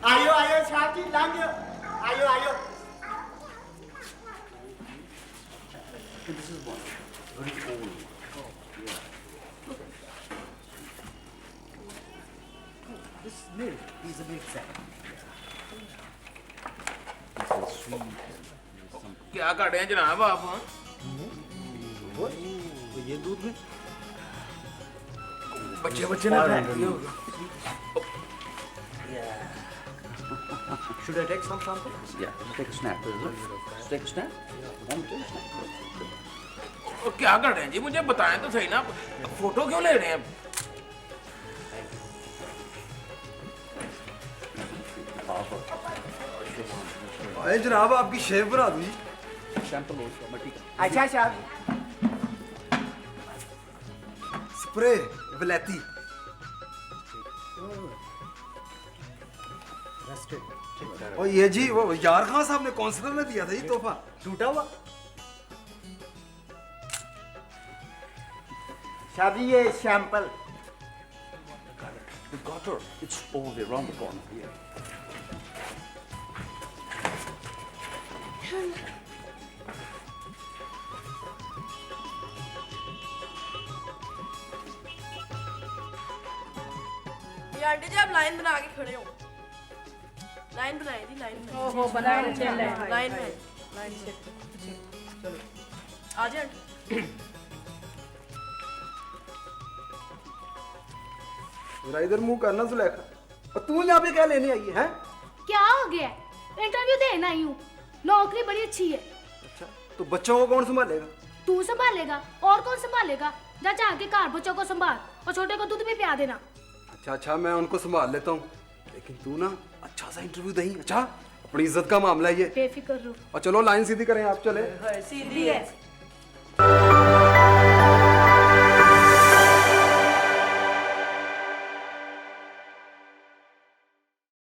आयो आयो शाह जी लांगे आयो आयो This is one very old. This milk is a bit sad. This is sweet. Some क्या कर रहे हैं जनाब आप? तो ये दूध में बच्चे बच्चे ना Fire खाएं। should I take some sample? yeah. Take a snap. Take a snap. Want to take a snap? क्या कर रहे हैं जी? मुझे बताएं तो सही ना। फोटो क्यों ले रहे हैं? अरे जनाब आपकी शेव बना दूँ जी। Sample also. But ठीक है। अच्छा शाह जी स्प्रे वलैती। Rusted. और ये जी वो यार खान साहब ने काउंसलर ने दिया था ये तोहफा। टूटा हुआ शाह जी ये sample The gutter. It's over there, around the corner. Yeah. ये आंटी जी आप लाइन बना के खड़े हो लाइन बनाई थी लाइन बनाई ओहो बनाए चल रहे हैं लाइन में लाइन से चलो आ जाए आंटी जरा इधर मुंह करना सुलेखा। और तू यहाँ पे क्या लेने आई है? क्या हो गया इंटरव्यू देना आई हूँ नौकरी बड़ी अच्छी है अच्छा तो बच्चों को कौन संभालेगा? तू संभालेगा और कौन संभालेगा जा जाके घर बच्चों को संभाल और छोटे को दूध भी पिया देना अच्छा अच्छा मैं उनको संभाल लेता हूँ लेकिन तू ना अच्छा सा इंटरव्यू दही। अच्छा अपनी इज्जत का मामला है ये। बेफिक्र रहो और चलो लाइन सीधी करें आप चले। सीधी है